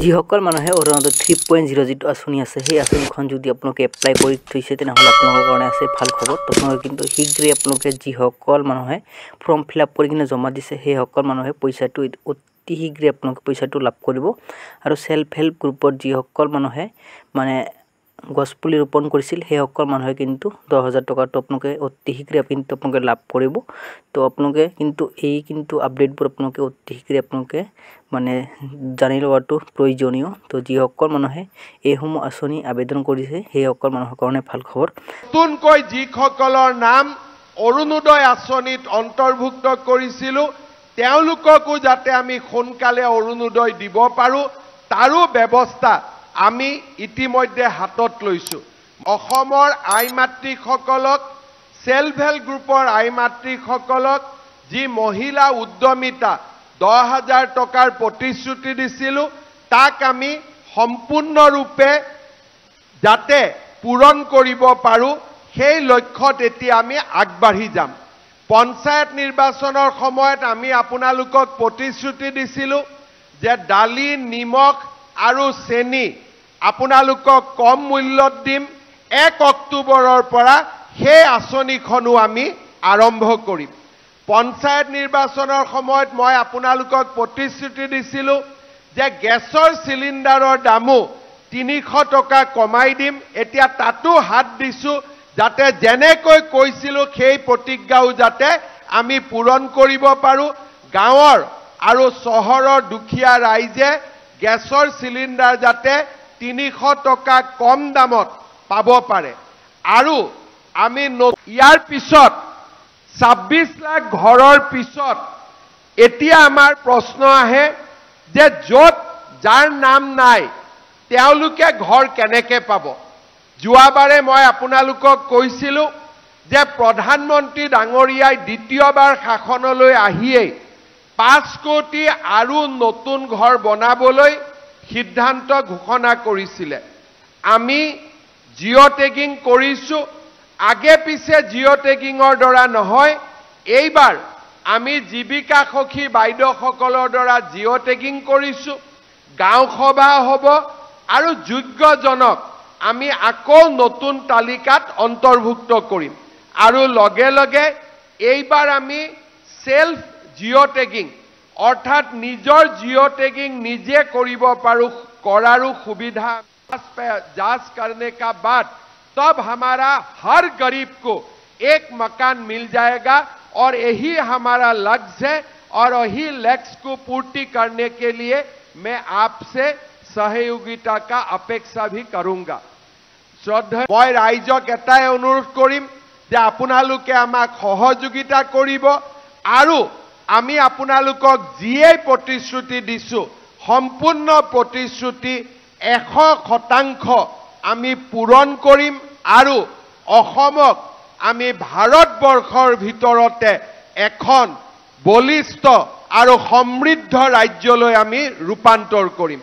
যিসকল মানুহে অৰুণোদয় 3.0 যিটো আঁচনি আছে সেই আঁচনিখন যদি আপোনালোকে এপ্লাই কৰি থৈছে তেনেহ'লে আপোনালোকৰ কাৰণে আছে ভাল খবৰ। আপোনালোকে কিন্তু শীঘ্ৰেই আপোনালোকে যিসকল মানুহে ফৰ্ম ফিল আপ কৰি কিনে জমা দিছে সেইসকল মানুহে পইচাটো অতি শীঘ্ৰে আপোনালোকে পইচাটো লাভ কৰিব। আৰু সেলফ হেল্প গ্ৰুপৰ যিসকল মানুহে মানে গছপুলি ৰোপণ কৰিছিল সেইসকল মানুহে কিন্তু 10,000 টকাটো আপোনালোকে অতি শীঘ্ৰে কিন্তু আপোনালোকে লাভ কৰিব। তো আপোনালোকে কিন্তু এই আপডেটবোৰ আপোনালোকে অতি শীঘ্ৰে আপোনালোকে মানে জানি লোৱাটো প্ৰয়োজনীয়। তো যিসকল মানুহে এইসমূহ আঁচনি আবেদন কৰিছে সেইসকল মানুহৰ কাৰণে ভাল খবৰ। নতুনকৈ যিসকলৰ নাম অৰুণোদয় আঁচনিত অন্তৰ্ভুক্ত কৰিছিলোঁ তেওঁলোককো যাতে আমি সোনকালে অৰুণোদয় দিব পাৰোঁ তাৰো ব্যৱস্থা আমি ইতিমধ্যে হাতত লৈছোঁ। অসমৰ আই মাতৃসকলক সেলফ হেল্প গ্ৰুপৰ আই মাতৃসকলক যি মহিলা উদ্যমিতা 10,000 টকাৰ প্ৰতিশ্ৰুতি দিছিলোঁ তাক আমি সম্পূৰ্ণৰূপে যাতে পূৰণ কৰিব পাৰোঁ সেই লক্ষ্যত এতিয়া আমি আগবাঢ়ি যাম। পঞ্চায়ত নিৰ্বাচনৰ সময়ত আমি আপোনালোকক প্ৰতিশ্ৰুতি দিছিলোঁ যে দালি নিমখ আৰু চেনি আপোনালোকক কম মূল্যত দিম। 1 অক্টোবৰৰ পৰা সেই আঁচনিখনো আমি আৰম্ভ কৰিম। পঞ্চায়ত নিৰ্বাচনৰ সময়ত মই আপোনালোকক প্ৰতিশ্ৰুতি দিছিলোঁ যে গেছৰ চিলিণ্ডাৰৰ দামো 300 টকা কমাই দিম। এতিয়া তাতো হাত দিছোঁ যাতে যেনেকৈ কৈছিলোঁ সেই প্ৰতিজ্ঞাও যাতে আমি পূৰণ কৰিব পাৰোঁ। গাঁৱৰ আৰু চহৰৰ দুখীয়া ৰাইজে গেছৰ চিলিণ্ডাৰ যাতে 300 টকা কম দামত পাব পাৰে। আৰু আমি ইয়াৰ পিছত 26 লাখ ঘৰৰ পিছত এতিয়া আমাৰ প্ৰশ্ন আহে যে য'ত যাৰ নাম নাই তেওঁলোকে ঘৰ কেনেকৈ পাব। যোৱাবাৰে মই আপোনালোকক কৈছিলোঁ যে প্ৰধানমন্ত্ৰী ডাঙৰীয়াই দ্বিতীয়বাৰ শাসনলৈ আহিয়েই 5 কোটি আৰু নতুন ঘৰ বনাবলৈ সিদ্ধান্ত ঘোষণা কৰিছিলে। আমি জিঅ' টেগিং কৰিছোঁ। আগে পিছে জিঅ' টেগিঙৰ দ্বাৰা নহয়, এইবাৰ আমি জীৱিকা সখী বাইদেউসকলৰ দ্বাৰা জিঅ' টেগিং কৰিছোঁ। গাঁও সভা হ'ব আৰু যোগ্যজনক আমি আকৌ নতুন তালিকাত অন্তৰ্ভুক্ত কৰিম। আৰু লগে লগে এইবাৰ আমি সেলফ জিঅ' টেগিং অৰ্থাৎ নিজৰ জিঅ' টেগিং নিজে কৰিব পাৰোঁ কৰাৰো সুবিধা। जांच करने का बाद तब हमारा हर गरीब को एक मकान मिल जाएगा और यही हमारा लक्ष्य है। और यही लक्ष्य को पूर्ति करने के लिए मैं आपसे सहयोगिता का अपेक्षा भी करूंगा। श्रद्धा मैं राइजक एटाই अनुरोध करिम जे आपनालोके आमाक सहयोगिता करिब आरु आमी आपनालोকক जिए प्रतिश्रुति दिसु सम्पूर्ण प्रतिश्रुति 100% আমি পূৰণ কৰিম আৰু অসমক আমি ভাৰতবৰ্ষৰ ভিতৰতে এখন বলিষ্ঠ আৰু সমৃদ্ধ ৰাজ্যলৈ আমি ৰূপান্তৰ কৰিম।